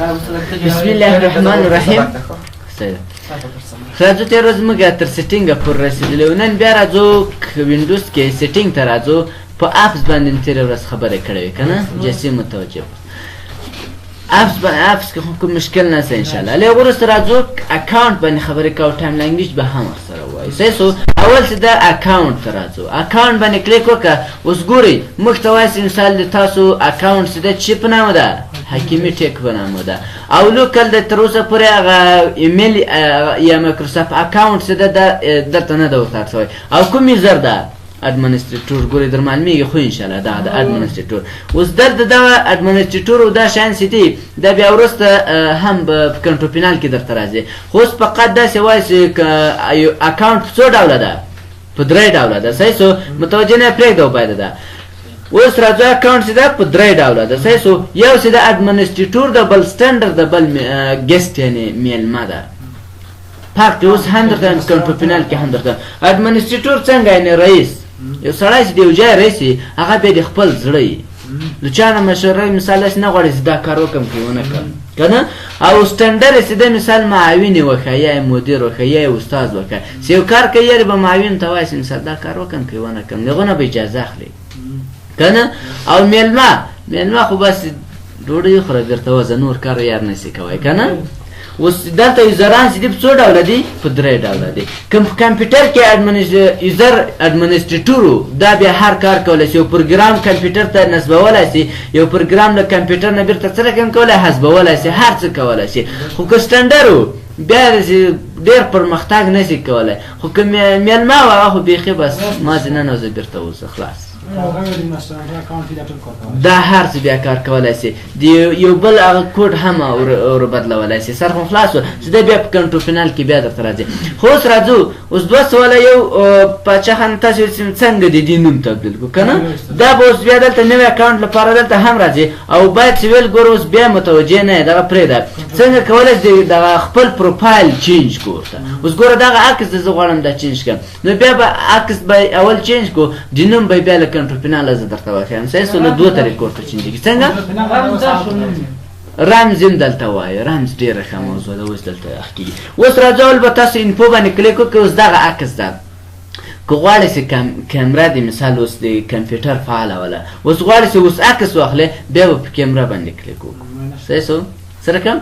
بسم الله الرحمن الرحیم. راځو تیر ورځ موږ تر سیټینګه پورې رسېدلي وو. نن بیا راځو وینډوز کې سیټینګ ته راځو. په اپس باندې مې تېره ورځ خبرې کړې وې که نه؟ جسیم متوجه اپس کې خو کوم مشکل نشته انشاءالله. له هغه وروسته راځو اکاونټ باندې خبرې کوو. ټایم لینګویج به هم ورسره ووایو. صحیح شو. اول چې د اکاونټ ته راځو. اکاونټ باندې کلیک وکړه. اوس ګورئ موږ ته وایي مثال د تاسو اکاونټ چې ده چی په نامه ده؟ حکیمي ټیک په نامه ده. او لوکل د تر اوسه پورې هغه ایمیل یا مایکروسافټ اکاونټ چې ده دلته نه ده ورته شوی. او کوم یوزر ده؟ ادمنستریټور. ګورئ در معلومیږي خو انشاءالله دا د ادمنستریټور. اوس دلته دغه ادمنستریټور او دا شیان چې دي دا بیا وروسته هم په کنټرول پینل کې درته راځي. خو اوس فقط داسې وایي چې اکاونټ په څو ډوله ده؟ په 3 ډوله ده. صحیح شو. متوجه نه پرېږده باید ده. اوس راځو اکاونټ چې ده په 3 ډوله ده. صحیح شو. یو چې د ادمنستریټور ده، بل سټنډرډ ده، بل ګیسټ یعنې میلمه ده. فرق دی. اوس هم درته کنټرول پینل کې هم درته ادمنستریټور څنګه یعنې رئیس. یو سړی چې د یو ځای رئیس وي هغه بیا د خپل زړه وي. د چا نه مشوره مثال داسې نه غواړي چې دا کار وکړم که ونه کړم که نه. او سټنډر یې چې ده مثال معاون یې وښه یا یې مدیر وښه یا یې استاد وښه. چې یو کار کوي یارې به معاون ته وایي چې مثال دا کار وکړم که ونه کړم. د هغو نه به اجازه اخلي که نه. او میلمه خو بس ډوډۍ وخوره بېرته وځه، نور کار یار نشي کوی که نه. اوس دلته یوزران چې دي په څو ډوله دي؟ په 3 ډوله دي. کوم په کمپیوټر کې یوزر ادمنستریټور دا بیا هر کار کولی شي. یو پروګرام کمپیوټر ته نصبولی شي، یو پروګرام له کمپیوټر نه بیرته څه رقم کولی؟ حذفولی شي، هر څه کولی شي. خو که سټنډر و بیا ډېر پرمختګ نشي کولی. خو که میلمه و هغه خو بیخي بس مازې ننوځه بیرته اوسه خلاص. دا هر څه بیا کار کولی شي. د یو بل هغه کوډ هم ور بدلولی شي. سر خو خلاص و چې دی بیا په کنټرول پینل کې بیا درته راځي. خو اوس راځو. اوس 2 سواله یو پاچا خان تاسو څنګه د دې نوم تبدیل کړو که نه؟ دا به اوس بیا دلته نوی اکاونټ لپاره دلته هم راځي. او باید چې ویل ګورو اوس بیا متوجه نه یې دغه پرېږده. څنګه کولی شي دغه خپل پروفایل چینج کړو ورته. اوس ګوره دغه عکس د زه غواړم دا چینج کړم. نو بیا به عکس به اول چینج کړو، د نوم به بیا له کنټرول پینل زه درته وښیم. صحیح شو. له 2 طریقو ورته چینجېږي. څنګه؟ رمز هم دلته وایي. رمز ډېره ښه موضوع ده. اوس دلته اخ کېږي. اوس راځو به تاسو انفو باندې کلیک وکړئ. اوس دغه عکس ده. که غواړئ چې کیمره دې مثال اوس د کمپیوټر فعاله وله، اوس غواړئ چې اوس عکس واخلئ، بیا به په کیمره باندې کلیک وکړو. صحیح شو. څه رقم؟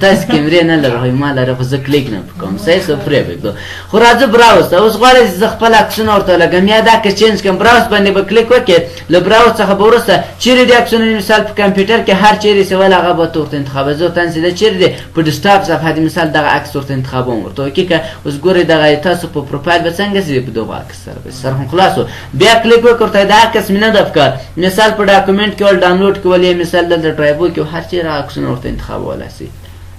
تاسو کیمرې نه لرئ، ما لرئ، خو زه کلیک نه کوم. صحیح شو. پرېږدو. خو راځو براوز ته. اوس غواړئ چې زه خپل عکسونه ورته لګم یا دا که چینج کړم. براوز باندې به کلیک وکړئ. له براوز څخه به وروسته چیرې دي عکسونه مثال په کمپیوټر کې هر چیرې چې ول هغه به ورته انتخابوي. زه ورته چې چیرې دی په ډیسکټاپ صفحه دې مثال دغه عکس ورته انتخابوم. ورته اوکې که. اوس ګورئ دغه تاسو په پروفایل به څنګه شي په دغه عکس سره به سر هم خلاص و. بیا کلیک وکړئ. ورته دا عکس مې نه ده پکار. مثال په ډاکومنټ کې ول ډاونلوډ کول یې مثال دلته ډرایو کې هر چیرې عکسونه ورته انتخابولی شي.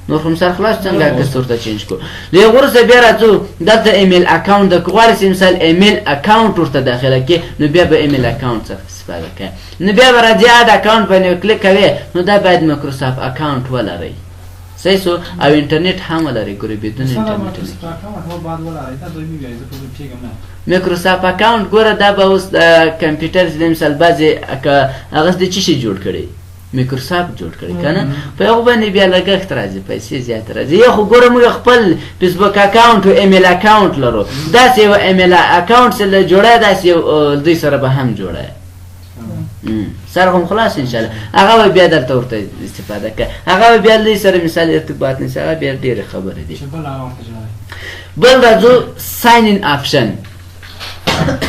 نور خو مثال خلاص څنګه عکس ورته چینج کړو. له هغه وروسته بیا راځو دلته ایمیل اکاونټ ده. که غواړئ چې مثال ایمیل اکاونټ ورته داخله کړئ نو بیا به ایمیل اکاونټ څخه استفاده کوئ. نو بیا به راځئ اد اکاونټ باندې کلیک کوئ. نو دا باید مایکروسافټ اکاونټ ولرئ. صحیح شو. او انټرنیټ هم ولرئ. ګورئ بدون انټرنیټ مایکروسافټ اکاونټ ګوره دا به اوس د کمپیوټر چې مثال بعضې هغه د څه شي جوړ کړی؟ مایکروسافټ جوړ کړی که نه. په هغو باندې بیا لګښت راځي، پیسې زیاته راځي. یا خو ګوره موږ خپل فیسبوک اکاونټ او ایمیل اکاونټ لرو. داسې یو ایمیل اکاونټ چې جوړی داسې یو دوی سره به هم جوړی. سر هم خلاص انشاءالله. هغه به بیا درته ورته استفاده کوي. هغه به بیا دوی سره مثال ارتباط نیسي. هغه بیا ډېرې خبرې دي. بل راځو ساین ان آپشن.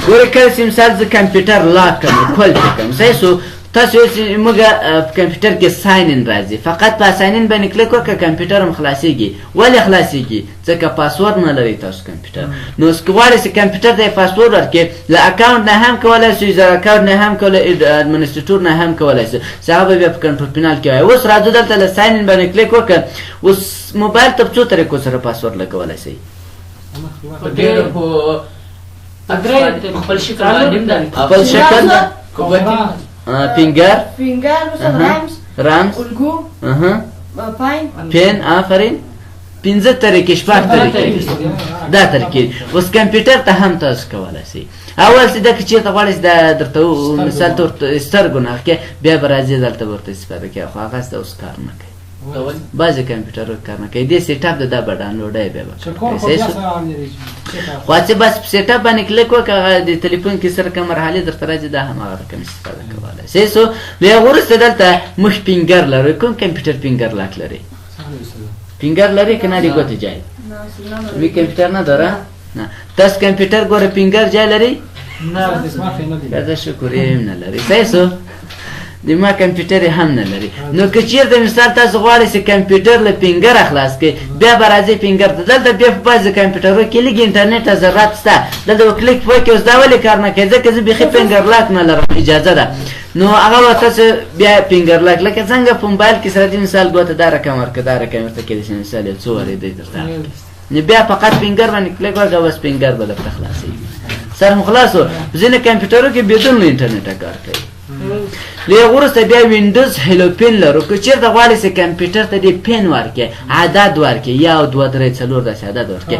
ګوره کله چې مثال زه کمپیوټر لاک کړم کول پرې کړم. صحیح شو. تاسو موږ په کمپیوټر کې ساین ان راځي. فقط په ساین ان باندې کلیک وکړه کمپیوټر هم خلاصېږي. ولې خلاصېږي؟ ځکه پاسورډ نه لرئ تاسو کمپیوټر. نو اوس که غواړئ چې کمپیوټر ته یې پاسورډ ورکړئ له اکاونټ نه هم کولی شئ، یوزر اکاونټ نه هم کولی، ادمنستریټور نه هم کولی شئ. چې هغه به بیا په کنټرول پینل کې وایي. اوس راځو دلته له ساین ان باندې کلیک وکړه. اوس موبایل ته په څو طریقو سره پاسورډ لګولی شئ؟ خپل شکل فینگر رمز پین. آفرین. 5 طریقې 6 طریقې دا طریقې. اوس کمپیوټر ته هم تاسو کولی شئ. اول چې دا که چېرته غواړئ چې دا درته مثال ته سترګو نه اخلي بیا به راځئ دلته به ورته استفاده کوئ. خو هغه ته اوس کار نه کوي. بعضې کمپیوټرو کار نه کوي دې سیټ اپ د دا به ډاونلوډوي بیا خو چې بس په سیټ اپ باندې کلیک وکړه هغه د تلیفون کې سره کوم مرحلې درته راځي دا هماغه رقم استفاده کولی شئ سو بیا وروسته دلته مخ فینګر لري کوم کمپیوټر فینګر لاک لري فینګر لري که نه دی ګوتې جای وی کمپیوټر نه داره نه تاسو کمپیوټر ګوره فینګر جای لري نه شکر یې نه لري صحیح سو د ما کمپیوټر هم نه لري نو که چیرته مثال تاسو غواړئ چې کمپیوټر له فینګر خلاص کړئ بیا به راځئ فینګر ته دلته بیا په بعضې کمپیوټرو کې لږ انټرنېټ ضرورت شته دلته به کلیک وکړئ اوس دا ولې کار نه کوي ځکه زه بیخي فینګر لاک نه لرم اجازه ده نو هغه به تاسو بیا فینګر لاک لکه څنګه په موبایل کې سره دې مثال ګوته دا رقم ورکړه دا رقم ورته کېدای شي مثال یو څو ورېدی درته نو بیا فقط فینګر باندې کلیک وکړه بس فینګر به درته خلاصوي سر مو خلاص و ځینې کمپیوټرو کې بدون له انټرنېټه کار کوي له هغه وروسته بیا وینډوز هیلو پین لرو که چېرته غواړئ چې کمپیوټر ته دې پین ورکړي عدد ورکړي 1 2 3 4 داسې عدد ورکړي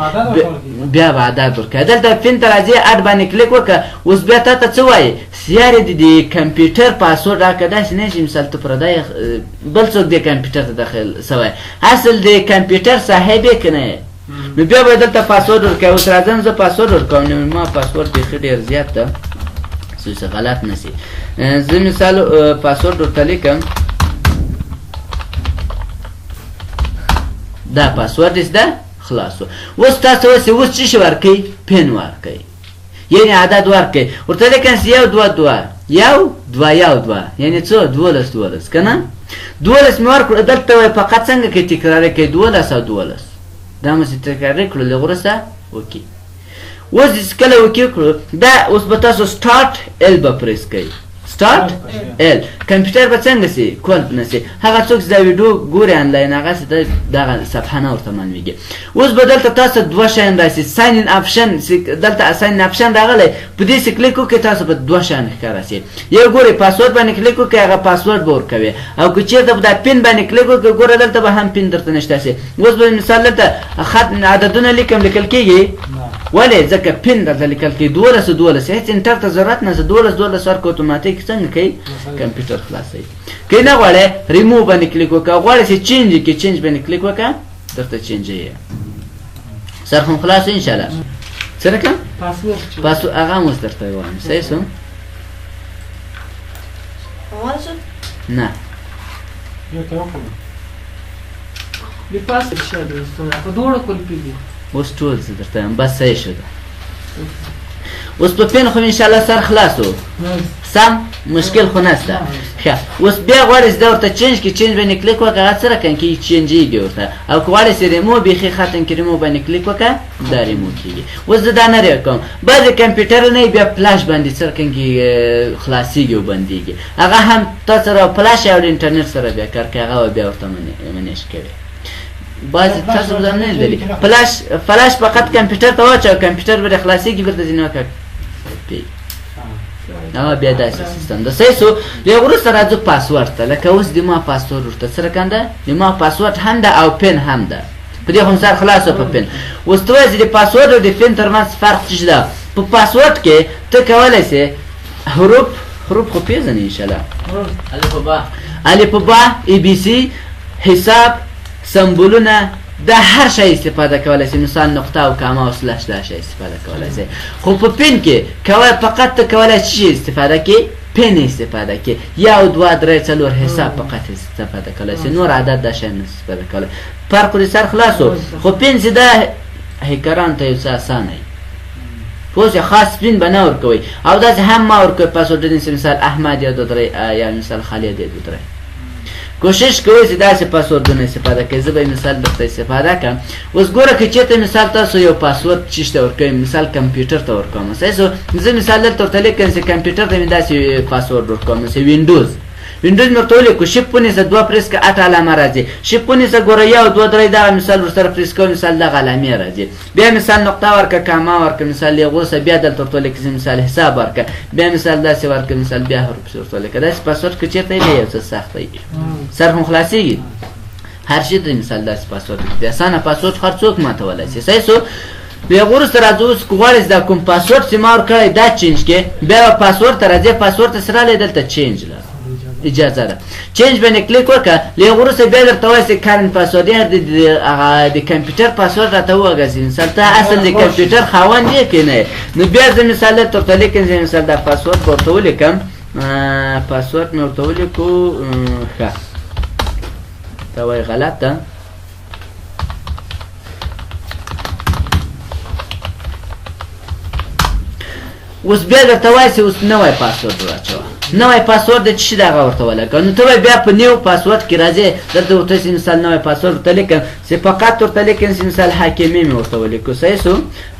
بیا به عدد ورکړي دلته پین ته راځي اډ باندې کلیک وکړه اوس بیا تا ته څه وایي یارې د کمپیوټر پاسورډ راکړه داسې نه شي مثال ته پردی بل څوک دې کمپیوټر ته داخل سوی اصل د کمپیوټر صاحب یې که نه نو بیا به دلته پاسورډ ورکوي اوس راځم زه پاسورډ ورکوم نو ما پاسورډ بیخي ډېر زیات ده څه غلط نه شي زه مثال پاسورډ ورته لیکم دا پاسورډ ده خلاص اوس تاسو اوس څه شی ورکوئ پین ورکوئ یعنې عدد ورکوئ ورته لیکم چې 1 2 2 1 2 1 2 یعنې څو 12 که نه 12 مې ورکړو دلته وایي فقط څنګه کې تکرار کوي 12 او 12 دا مې چې تکرار کړو له وروسته اوکې اوس چې کله اوکې کړو دا اوس به تاسو سټارټ ال به پریس کوئ سټارټ ال کمپیوټر به څنګه سي کولپ نه سي هغه څوک چې دا ویډیو ګوري انلاین هغسې دغه صفحه نه ورته معلومېږي اوس به دلته تاسو دوه شیان راسي ساین ان اپشن دلته ساین ان اپشن راغلی په دې سې کلیک وکړئ تاسو به دوه شیان ښکاره سي یو ګورئ پاسورډ باندې کلیک وکړئ هغه پاسورډ به ورکوي او که چېرته به دا پین باندې کلیک وکړئ ګوره دلته به هم پین درته نشته سي اوس به مثال دلته خط عددونه لیکم لیکل کېږي ولې ځکه پین درته لیکل کېږي 12 هېڅ انټر ته ضرورت نه 12 ورکړه اتوماتیک څنګه کوي کمپیوټر خلاصوي که نه غواړئ ریموو باندې کلیک وکړه غواړئ چې چینج کې چینج باندې کلیک وکړه درته چینجوي سر خو خلاص انشاءالله څه رقم پاسورډ هغه هم اوس درته وایم صحیح شو نه اوس ټول څه درته وایم بس صحیح شو اوس په پین خو انشاءالله سر خلاصو سم مشکل خو نشته ښه اوس بیا غواړئ چې دا ورته چینج کړي چینج باندې کلیک وکړه هغه څه رقم کېږي چینجېږي ورته او که غواړئ چې ریمو بیخي ختم کړي ریمو باندې کلیک وکړه دا ریمو کېږي اوس زه دا نه کوم بعضې کمپیوټر نه بیا فلاش باندې څه رقم کېږي خلاصېږي او بندېږي هغه هم تا سره فلاش او د انټرنېټ سره بیا کار کوي هغه بیا ورته منیش کوي بعضې تاسو به دا نه لیدلي فلاش فقط کمپیوټر ته واچوه کمپیوټر به د خلاصېږي بېرته ځینې وکړه هغه بیا داسې سیستم ده صحیح سو بیا وروسته راځو پاسورډ ته لکه اوس د ما پاسورډ ورته څه رقم ده د ما پاسورډ هم ده او پین هم ده په دې خو مثال خلاص په پین اوس ته وایې چې د پاسورډ او د پین تر منځ فرق څه ده په پاسورډ کې ته کولی سې حروف خو پېژنې انشاءالله الف با ای بی سی حساب سمبولونه دا هر شی استفاده کولی شي مثال نقطه او کامه او سلش دا شی استفاده کولی شي خو په پین کې فقط ته کولی شي استفاده کې پین استفاده کې 1 2 3 4 حساب فقط استفاده کولی شي نور عدد دا شی نه استفاده کولی فرق دې سر خلاصو خو پین چې دا هیکران ته یو څه اسانه وي پوه خاص پین به نه ورکوئ او داسې هم ما ورکوئ پاسورډ دې مثال احمد یا 2 3 یا مثال خالد یا 2 3 کوشش کوئ چې داسې پاسورډونه استفاده کوئ زه به مثال درته استفاده کړم اوس ګوره که چېرته مثال تاسو یو پاسورډ چیش ته ورکوئ مثال کمپیوټر ته ورکوم صحیح سو زه مثال دلته ورته لیکم چې کمپیوټر ته مې داسې پاسورډ ورکوم چې وینډوز وینډوز مې ورته ولیکو شیفټ ونیسه 2 پریس کړه 8 علامه راځي شیفټ ونیسه ګوره 1 2 3 دغه مثال ورسره پریس کوم مثال دغه علامې راځي بیا مثال نقطه ورکړه کامه ورکړه مثال یې غوسه بیا دلته ورته ولیکه مثال حساب ورکړه بیا مثال داسې ورکړه مثال بیا حروف ورته ولیکه داسې پاسورډ که چېرته یې یو څه سخت وي سر هم خلاصېږي هر شي د مثال داسې پاسورډ دی اسانه پاسورډ هر څوک ماتولی شي صحیح سو بیا وروسته راځو اوس که غواړئ چې دا کوم پاسورډ چې ما ورکړی دا چینج کړې بیا به پاسورډ ته راځې پاسورډ ته څه راغلی دلته چینج لره اجازه ده چینج باندې کلیک وکړه لږ وروسته بیا درته وایي چې کارنټ پاسورډ یا د کمپیوټر پاسورډ راته ووایي مثال ته اصل د کمپیوټر خاوند یې که نه نو بیا زه مثال درته لیکم زه مثال دا پاسورډ به ورته ولیکم پاسورډ مې ورته ولیکو ښه ته وایي غلط ده اوس بیا درته وایي چې اوس نوی پاسورډ راچوه نوی پاسورډ د څه شي د هغه ورته ولګوه نو ته به بیا په نیو پاسورډ کې راځې دلته ورته چې مثال نوی پاسورډ ورته لیکم چې فقط ورته لیکم چې مثال حاکمي مې ورته ولیکو صحیح شو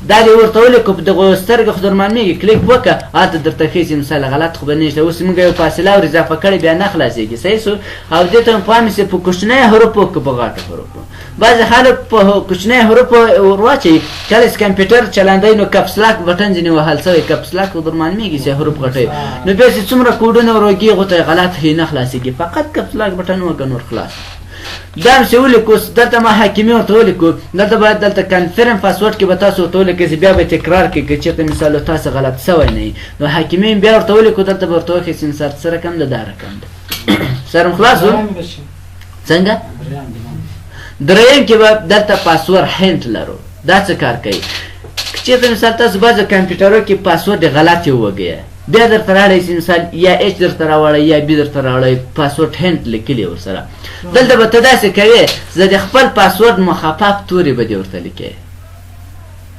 دا دې ورته ولیکو په دغو سترګو خو در معلومېږي کلیک وکړه هلته درته ښیي چې مثال غلط خو به نه شته اوس موږ یو فاصله ور اضافه کړې بیا نه خلاصېږي صحیح شو او دې ته مو پام چې په کوچنیو حروفو که په غټو حروفو بعضې خلک په کوچنیو حروفو ور واچوي کله چې کمپیوټر چلندوي نو کپسلاک بټن ځینې وهل شوی کپسلاک خو در معلومېږي چې حروف غټوي نو بیا چې څومره کوډونه ورغي غوته غلط هي نه خلاصيږي فقط کپسلاک بټن وګن ور خلاص دا څه ولیکو دلته ما حاکمي ورته ولیکو دلته باید دلته کنفرم پاسورډ کې به تاسو ورته ولیکئ چې بیا به تکرار کړئ که چېرته مثال تاسو غلط سوی نه وي نو حاکمي بیا ورته ولیکو دلته به ورته وښیي چې مثال څه رقم ده دا رقم ده سر مو خلاص و څنګه درېیم کې به دلته پاسورډ هینټ لرو دا څه کار کوي که چېرته مثال تاسو بعضې کمپیوټرو کې پاسورډ غلط یې ووږئ بیا درته راوړئ چې مثال یا اچ درته راوړئ یا بي درته راوړئ پاسورډ هینټ لیکلي ورسره دلته به ته داسې کوې زه د خپل پاسورډ مخفف تورې به دې ورته لیکې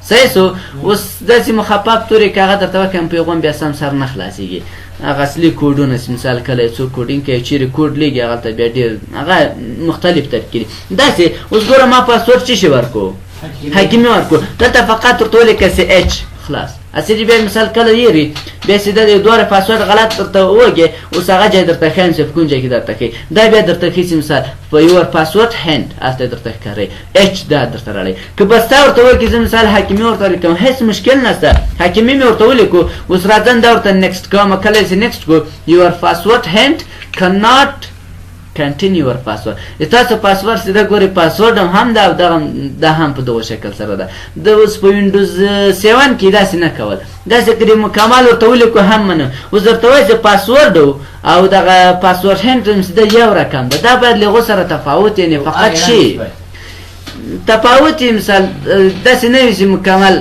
صحیح شو اوس داسې مخفف تورې که هغه درته وکړم په یو بیا سم سر نه خلاصېږي هغه اصلي کوډونه چې مثال کله یو څوک کوډینګ کوي چیرې کوډ لیږي هغلته بیا ډېر هغه مختلف ترکیب داسې اوس ګوره ما پاسورډ څه شي ورکړو حاکمي ورکړو دلته فقط ورته ولیکه چې اچ خلاص اصلي بیا مثال کله یېري بیا سیده د دواره پاسورډ غلط درته ووږې اوس هغه ځای درته ښیم چې په کوم ځای کې درته ښیي دا بیا درته ښیي چې مثال په یور پاسورډ هینډ هلته درته ښکاري اچ دا درته راړی که بس تا ورته وکړي زه مثال حاکمي ورته لیکم هېڅ مشکل نشته حاکمي مې ورته ولیکو اوس راځم دا ورته نیکسټ کوم کله چې نیکسټ کو یور پاسورډ هینډ cannot continue your password تاسو پاسورډ سیده ګورئ پاسورډ هم دا دا هم په دغه شکل سره ده د اوس په وینډوز 7 کې داسې نه کول داسې کړي مکمل ورته ولیکو هم منو اوس درته وایي چې پاسورډ او دغه پاسورډ هینټ سیده یو رقم ده دا باید له هغو سره تفاوت یعنې فقط شي تفاوت مثال داسې نه وي چې مکمل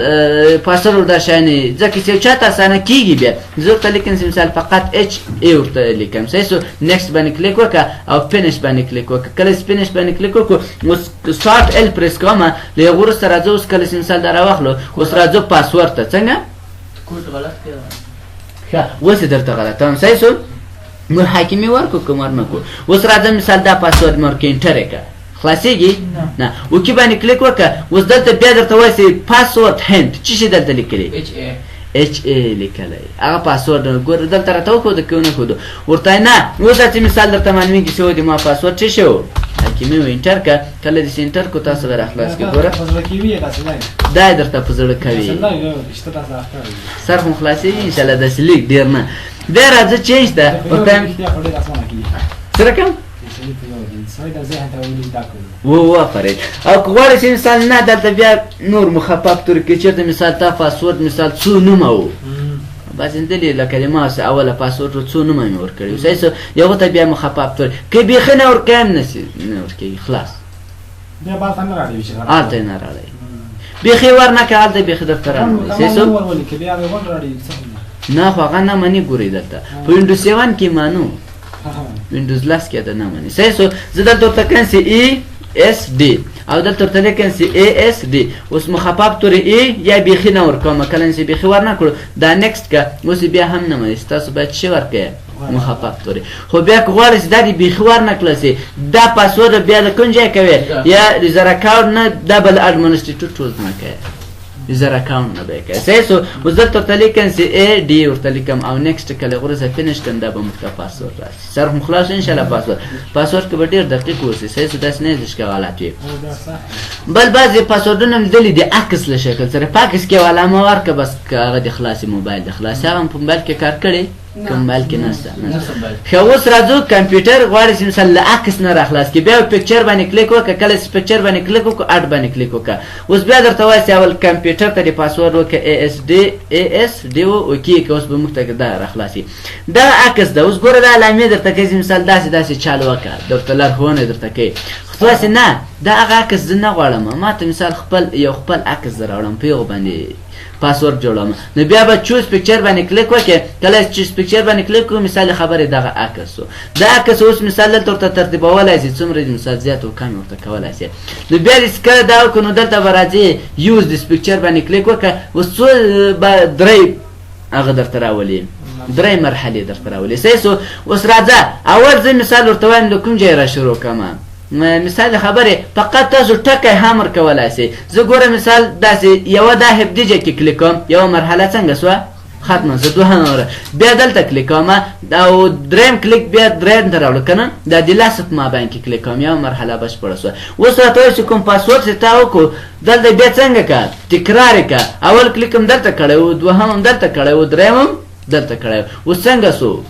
پاسورډ ورته شیانې ځکه چې یو چاته اسانه کېږي بیا زه ورته لیکم چې مثال فقط اچ ای ورته لیکم صحیح سو نیکسټ باندې کلیک وکړه او فینش باندې کلیک وکړه کله چې فینش باندې کلیک وکړو اوس سټارټ ال پریس کوم له هغو وروسته راځه اوس کله چې مثال دا راواخلو اوس راځو پاسورډ ته څنګه کوډ غلط کړی ښه اوس یې درته غلط هم صحیح سو نو حاکمي ورکړو که ور نه کړو اوس راځه مثال دا پاسورډ مې ورکړې انټر یې کړه خلاصېږي نه اوکې باندې کلیک وکړه اوس دلته بیا درته وایي چې پاسورډ هینټ څه شي دلته لیکلي اچ ای لیکلی هغه پاسورډ ګوره دلته راته وښوده که ونه ښودو ورته نه اوس داسې مثال درته معلومېږي چې د ما پاسورډ څه شی و حاکمي و انټر کړه کله دې چې انټر کړو تاسو به راخلاص کړي ګوره دا یې درته په زړه کوي سر خو خلاصېږي انشاءالله داسې لیک ډېر نه بیا راځه چینج ته ورته څه رقم و آفرین او که غواړې چې مثال نه دلته بیا نور مخفف تورې کې چېرته مثال تا پاسورډ مثال څو نومه و بس دلې لکه د ما اوله پاسورډ څو نومه مې ورکړي صحیح سو یوه ته بیا مخفف تورې که بیخي نه ورکوي هم نه ورکوي خلاص هلته یې نه راړی بیخي ور نه کړه هلته بیخي درته راوړي صحیح سو نه خو هغه نه مني ګورئ دلته په وینډوز 7 کې مانو وینډوز 10 کې دا نه مني صحیح سو زه دلته ورته کړم چې ای اس ډي او دلته ورته لیکم چې ای اس ډي اوس مخفف تورې ای یا بیخي نه ورکوم کله چې بیخي ور نه کړو دا نیکسټ که اوس بیا هم نه مني تاسو باید څه ورکوئ مخفف تورې خو بیا که غواړئ چې دا دې بیخي ور نه کړه چې دا پاسورډ بیا د کوم ځای کوې یا یوزر اکاونټ نه ډبل اډمنسټریټر ټولز نه کوې یوزر اکاونټ نه به یې کوې صحیح سو اوس دلته ورته لیکم چې ای ډي ورته لیکم او نیکسټ کله وروسته فینش کړم دا به موږ ته پاسورډ راشي سر خو خلاص انشاءالله پاسورډ کې به ډېر دقیق اوسي صحیح سو داسې نه وي چې غلط وي بل بعضې پاسورډونه مې لیدلي د عکس له شکل سره په عکس کې یو علامه ورکړه بس که هغه د خلاصې موبایل د خلاصې هغه هم په موبایل کې کار کړی کوم بلکې نشته ښه اوس راځو کمپیوټر غواړي چې مثلا له عکس نه راخلاص کړي بیا پکچر باندې کلیک وکړه کله چې پکچر باندې کلیک وکړو اډ باندې کلیک وکړه اوس بیا درته وایي چې اول کمپیوټر ته دې پاسورډ وکړه ASD اوکې که اوس به موږ ته دا راخلاصي دا عکس ده اوس ګوره دا علامې درته کوي چې مثال داسې چالو وکړه درته لارښوونه درته کوي خو تاسې نه دا هغه عکس زه نه غواړم ما ته مثال یو خپل عکس زه راوړم په یو باندې پاسورډ جوړوم نو بیا به چوز پکچر باندې کلیک وکړې کله چې چوز پکچر باندې کلیک کړو مثال خبرې دغه عکس و دا عکس اوس مثال دلته ورته ترتیبولی شي څومره دې مثال زیات او کم ورته کولی شي نو بیا دې کله دا وکړو نو دلته به راځي یوز دس پکچر باندې کلیک وکړه اوس څو به درې هغه درته راولي درې مرحلې درته راولي صحیح سو اوس راځه اول زه مثال ورته وایم د کوم ځای را شروع کوم مثال خبره فقط تاسو ټکی هامر کولای شئ زه ګوره مثال داسې یوه دا هفدیجه کې کلیک کوم یوه مرحله څنګه سوه ختمه زه دوهمه بیا دلته کلیک کوم او دریم کلیک بیا دریم ته راوړو که نه دا د لاسه په مابین کې کلیک کوم یوه مرحله بشپړه سوه اوس راته وایي چې کوم پاسورډ چې تا وکړو دلته بیا څنګه که تکرار یې که اول کلیک هم دلته کړی و دوهم هم دلته کړی و دریم هم دلته کړی و اوس څنګه سو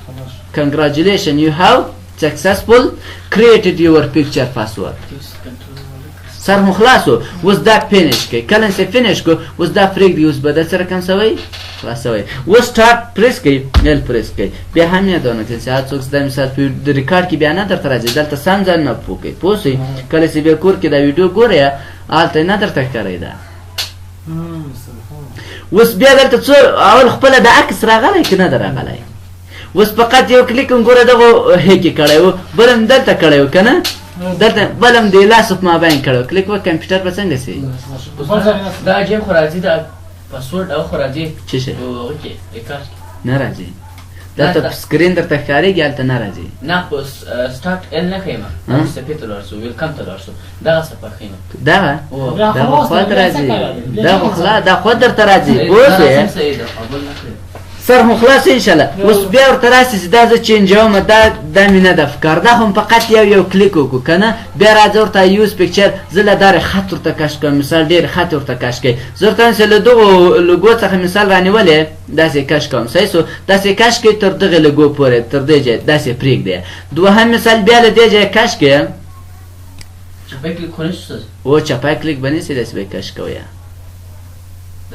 congratulations you have successful created your picture password سر مو خلاصو اوس دا فینش کوي کله چې فینش کو اوس دا پرېږدي اوس به دا سره کوم سوی خلاصوی اوس سټارټ پریس کوي ایل پریس کوي بیا هم یادونه کړئ چې هر څوک دا مثال د ریکارډ کې بیا نه درته راځي دلته سم ځان نه پوه کوئ پوه شئ کله چې بیا کور کې دا ویډیو ګورئ هلته نه درته ښکاري دا اوس بیا دلته څو اول خپله د عکس راغلی که نه ده راغلی اوس فقط یو کلیک هم ګوره دغو هیکې کړی و بل هم دلته کړی و که نه دلته بل هم د لاسو په مابین کړی و کلیک وکړه کمپیوټر به څنګه شي دا عجیب خو راځي دا پاسورډ او خو راځي څه شی ریکارډ نه راځي دلته په سکرین درته ښکارېږي هلته نه راځي نه په سټارټ ال نه ښیمه صفحې ته لاړ شو ویلکم ته لاړ شو دغه صفحه ښیمه دغه خو خوا ته راځي دا خو درته راځي پوه شوې سر مو خلاص انشاءالله اوس بیا ورته راسي چې دا زه چینجوم دا مې نه ده فکار دا خو فقط یو کلیک وکړو که نه بیا راځه ورته یوز پکچر زه له دارې خط ورته کش کوم مثال ډېر خط ورته کش کوي زه ورته وایم چې له دغو لوګو څخه مثال رانیولې داسې کش کوم صحیح سو داسې کش کوي تر دغې لوګو پورې تر دې ځای داسې پرېږدی دوهم مثال بیا له دې ځای کش کوي چپی کلیک خو نشي ستاسې او چپی کلیک به نیسي داسې به یې کش کوی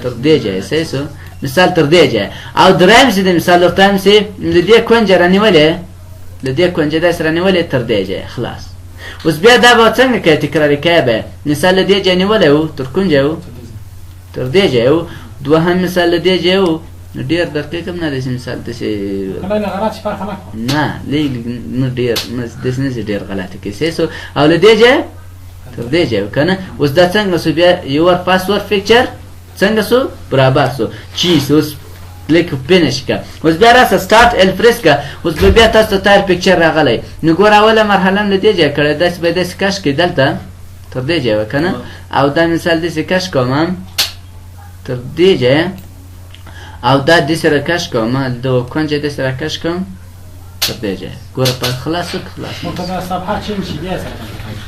تر دې ځای صحیح سو مثال تر دې ځای او دریم چې د مثال ورته وایم چې له دې کونجه رانیولې له دې کونجه داسې رانیولې تر دې ځای خلاص اوس بیا دا به څنګه کوي تکراري کوي به مثال له دې ځای نیولی و تر کوم ځای و تر دې ځای و دوهم مثال له دې ځای و نو ډېر دقیق هم نه دی چې مثال داسې نه لږ نه ډېر داسې نه چې ډېر غلطه کوي صحیح سو او له دې ځای تر دې ځای و که نه اوس دا څنګه سو بیا یور پاسورډ پکچر څنګه سو برابر سو چیز اوس کلیک فینش که اوس بیا راسه سټارټ ال پریس که اوس به بیا تاسو ته تایر پکچر راغلی نو ګوره اوله مرحله هم له دې ځای کړی داسې به داسې کش کړي دلته تر دې ځای که نه او دا مثال داسې کش کوم تر دې ځای او دا داسې را کش کوم دغه کونجه داسې را کش کوم تر دې ځای ګوره په خلاص وکړه خلاص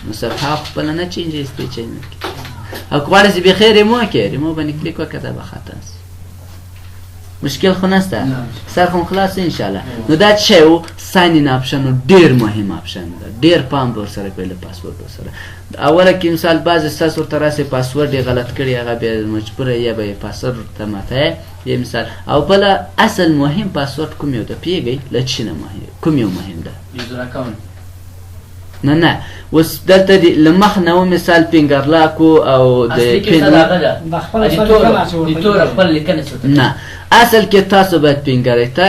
نو صفحه خپله نه چینجېږي سپې چینج نه کړي او که غواړې چې بخیر ریمو کړې ریمو باندې کلیک وکړه دا به خطا شي مشکل خو نشته سر خو خلاص انشاءالله نو دا څه شی و ساین ان آپشن ډېر مهم آپشن ده ډېر پام به ورسره کوئ له پاسورډ ورسره اوله کې مثال بعضې ستاسو ورته راسي پاسورډ یې غلط کړي هغه بیا مجبوره یا به یې پاسورډ ورته ماتوئ یا مثال او بله اصل مهم پاسورډ کوم یو ده پوهېږئ له څه نه مهم کوم یو مهم ده یوزر اکاونټ نه اوس دلته له مخ نه و مثال فینګر لاک او د نه اصل کې تاسو باید فینګر ته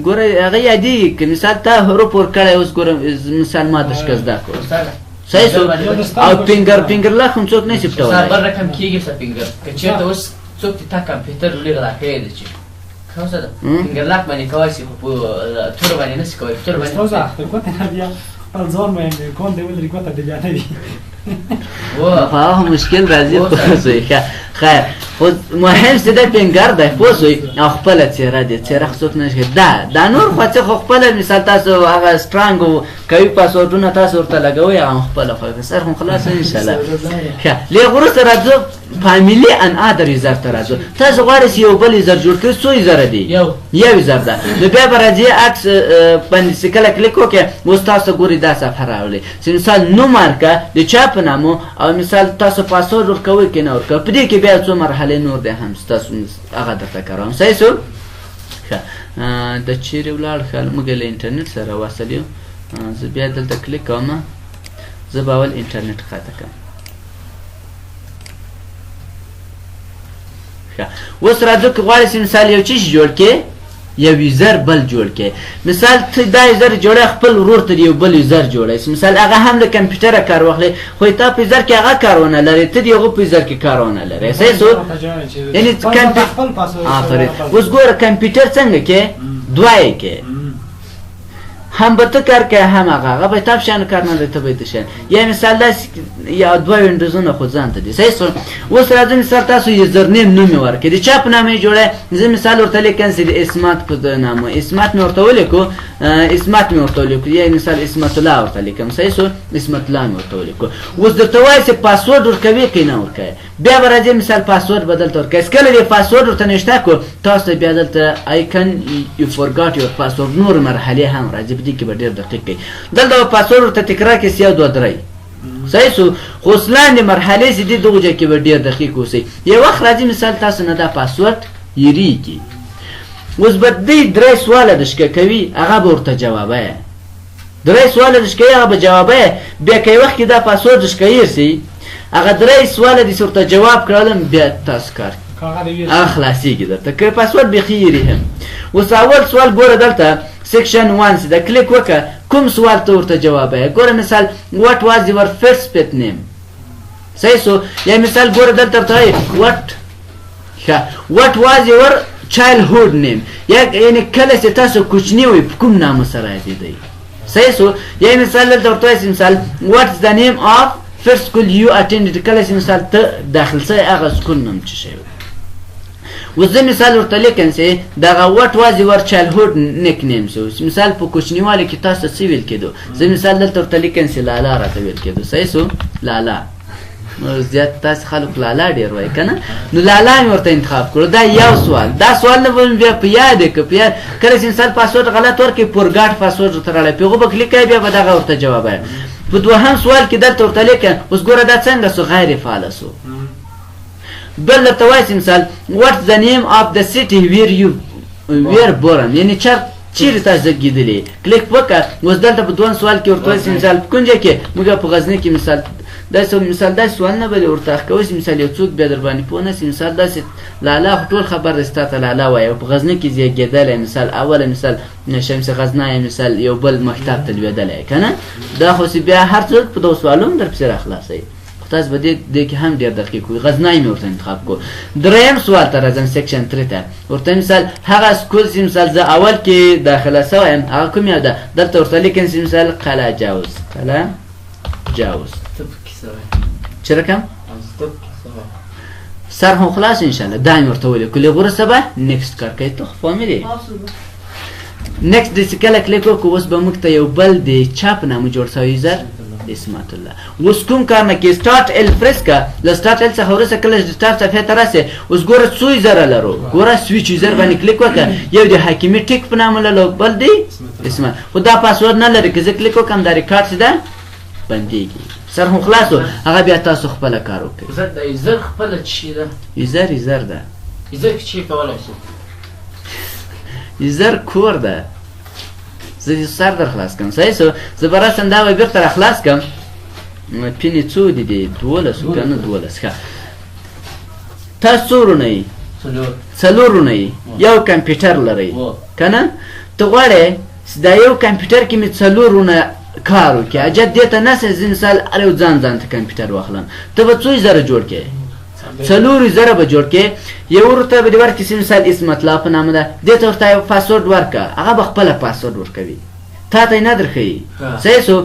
ګوره هغه یادېږي که مثال تا حروف ورکړی اوس ګوره مثال ما درس که زده کړو صحیح سو او فینګر لاک هم څوک نشي پټولی بل رقم کېږي څه فینګر که چېرته اوس څوک دې تا کمپیوټر لږ راښیی ده چې ښه اوسه ده فینګر لاک باندې کولی شي خو په تور باندې نشي کولی په تور باندې Alzheimer, quante ne abbiamo? Alzheimer, quante vuol dire quante degli anni? و خو هغه مشکل راځي پوه شوي خیر خو مهم څه دی فینګر دی پوه شوي او خپله څېره دی څېره خو څوک نه شي دا نور خو څه خو خپله مثال تاسو هغه سټرانګ او قوي پاسورډونه تاسو ورته لګوئ هغه هم خپله خو سر خو خلاص انشاءالله ښه لږ وروسته راځو فامیلي ان ادر یوزر ته راځو تاسو غواړئ چې یو بل یوزر جوړ کړئ څو یوزره دي یو یوزر ده نو بیا به راځي عکس باندې چې کله کلیک وکړئ اوس تاسو ګورئ دا صفحه راولئ چې مثال نوم ورکړه د چا په نامو او مثال تاسو پاسورډ ورکوئ که نه ورکوئ په دې کې بیا څو مرحلې نور دی هم ستاسو هغه درته کوم صحیح شو ښه د چیرې ولاړ ښه موږ له انټرنټ سره وصل یو زه بیا دلته کلیک کوم زه به اول انټرنټ قطع کړم اوس راځو که غواړئ چې مثال یو چیز جوړ کړې یو یوزر بل جوړ کړې مثال ته دا یوزر جوړه خپل ورور ته یو بل یوزر جوړی مثال هغه هم له کمپیوټره کار واخلي خو تا په یوزر کې هغه کار ونه لري ته د هغه په یوزر کې کار ونه لري صحیح شو یعنې آفرین اوس ګوره کمپیوټر څنګه کې دوه یې کې هم به ته کار کوې هم هغه به تا په شان کار نه لري ته به یې شان یا مثال داسې یا دوه وینډوزونه خو ځان ته دي صحیح شو اوس راځو مثال تاسو یوزر نیم نوم یې ورکړئ د چا په نامه یې جوړی زه مثال ورته لیکم چې د اسمت په نامه اسمت مې ورته ولیکو اسمت مې ورته ولیکو یا مثال اسمت الله ورته لیکم صحیح شو اسمت الله مې ورته ولیکو اوس درته وایي چې پاسورډ ورکوي که نه ورکوي بیا به راځي مثال پاسورډ به دلته ورکوي کله دې پاسورډ ورته نشته کړو تاسو ته بیا دلته آی کن یو فورګاټ یور پاسورډ نور مرحلې هم راځي په دې کې به ډېر دقیق کوي دلته به پاسورډ ورته تکرار کړي چې یو دوه درې صحیح شو خو اوس لاندې مرحلې چې دي دغو ځای کې به ډېر دقیق اوسئ یو وخت راځي مثال تاسو نه دا پاسورډ هېرېږي اوس به دوی درې سواله درشکه کوي هغه به ورته جوابی درې سواله درشکه کوي هغه به جوابی بیا که یو وخت کې دا پاسورډ درشکه هېر شي هغه درې سواله دې چې ورته جواب کړلم بیا تاسو کار هغه خلاصېږي درته که پاسورډ بیخي هېري هم اوس اول سوال ګوره دلته سیکشن 1 چې دا کلیک وکړه کوم سوال ته ورته جواب یې ګوره مثال what was your first pet name صحیح شو یا مثال ګوره دلته ورته وایي what was your childhood name یعنې کله چې تاسو کوچني وئ په کوم نامه سره یادېدئ صحیح شو یا مثال دلته ورته وایي مثال what's the name of first school you attended کله چې مثال ته داخل شوی هغه سکول نوم څه شی اوس زه مثال ورته لیکم چې دغه what was your childhood nickname مثال په کوچنیوالي کې تاسو څه ویل کېدو زه مثال دلته ورته لیکم چې لالا راته ویل کېدو صحیح شو لالا زیات تاسو خلک لالا ډېر وایي که نه نو لالا مې ورته انتخاب کړو دا یو سوال دا سوال نه به مې بیا په یاد یې کړه کله چې مثال پاسورډ غلط ورکړي فورګاټ پاسورډ ورته راړی په هغو به کلیک کوي بیا به دغه ورته جواب وایي په دوهم سوال کې دلته ورته لیکم اوس ګوره دا څنګه سو غیر فعاله سو بل درته وایي چې مثال what's the name of the city where you were born یعنې چیرې تاسو زېږېدلي کلیک وکړه اوس دلته په دویم سوال کې ورته وایي چې مثال په کوم ځای کې موږ په غزني کې مثال داسې مثال داسې سوال نه به دې ورته ښکوي چې مثال یو څوک بیا در باندې پوه نه شي مثال داسې لالا خو ټول خبر دی چې تا ته لالا وایي او په غزني کې زېږېدلی مثال اوله مثال شمس غزنی مثال یو بل مکتب ته لوېدلی که نه دا خو چې بیا هر څوک په دغو سوالونو در پسې راخلاصوي تاسو به دې کې هم ډېر دقیق وي غزنی مې ورته انتخاب کړو دریم سوال ته راځم سیکشن 3 ته ورته مثال هغه سکول چې مثال زه اول کې داخله شوی یم هغه کوم یو ده دلته ورته لیکم چې مثال قلعه جوز چه رقم؟ سر هم خلاص انشاءالله دا مې ورته ولیکو لږ وروسته به نیکسټ کار کوي ته خو فهمیدې نیکسټ دې چې کله کلیک وکړو اوس به موږ ته یو بل د چا په نامه جوړ شوی یوزر اسمت الله اوس کوم کار نه کې سټارټ ال پرس کا له سټارټ ال څخه وروسته کله چې سټارټ صفحې ته راسې اوس ګوره څو یوزره لرو ګوره سویچ یوزر باندې کلیک وکړه یو د حکیمي ټیک په نامه لرو بل دی اسمت خو دا پاسورډ نه لري که زه کلیک وکړم دا ریکارډ چې ده بندېږي سر هم خلاصو هغه بیا تاسو خپله کار وکړئ د یوزر خپله چی ده یوزر ده یوزر کې چی کولی شو یوزر کور ده زه دې سر در خلاص کړم صحیح شو زه به راسم دا به بېرته را خلاص کړم پینې څو دي دی 12 که نه 12 ښه تاسو څو وروڼه یې 4 وروڼه یې یو کمپیوټر لرئ که نه ته غواړې چې دا یو کمپیوټر کې مې 4 وروڼه کار وکړي اجت دې ته نه سې زه مثال هر یو ځان ته کمپیوټر واخلم ته به څو یوزره جوړ کړې 4 یوزره به جوړ کړې یو ورته به دې ورکړي چې مثال اسمت الله په نامه ده دې ته ورته یو پاسورډ ورکړه هغه به خپله پاسورډ ورکوي تا ته نه درخی ها. صحیح سو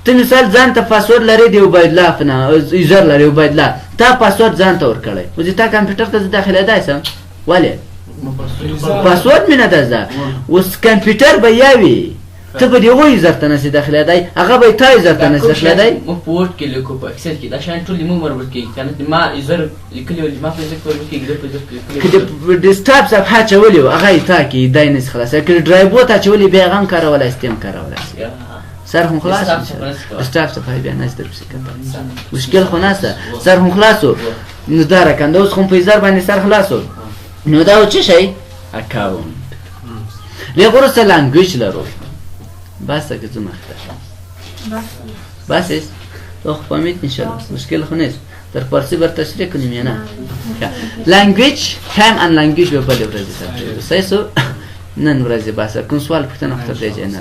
ته مثال ځان ته پاسورډ لري دی عبید الله فنا یوزر لري عبید الله تا پاسورډ ځان ته ور کړی او تا کمپیوټر ته داخله دی سم ولې پاسورډ مې نه ده اوس کمپیوټر به یاوي ته به دیغه یوزر ته نسی داخله دی هغه به تا یوزر ته نسی داخله دی مو پورت کې لیکو په اکسل کې دا شان ټول مو مربوط کې کنه ما یوزر لیکلی ول ما په ځکه ورته کې که د ډیسکټاپ صفحه چولې هغه تا کې دای نس خلاص که ډرایو ته چولې به هغه کارولای استیم کارولای سر هم خلاص ډیسکټاپ صفحه بیا نه ستر څه مشکل خو نه سر هم خلاصو نو دا راکنده اوس خو په یوزر باندې سر خلاصو نو دا چه شي اکاونت لغور سره لانګویج لرو بس که زما بس است تو فهمید ان شاء الله مشکل خو نیست در فارسی بر تشریح کنیم یا نه لانګویج هم ان لانګویج به بل ورځ صحیح سو نن ورځ بس کوم سوال پوښتنه خطر دی نه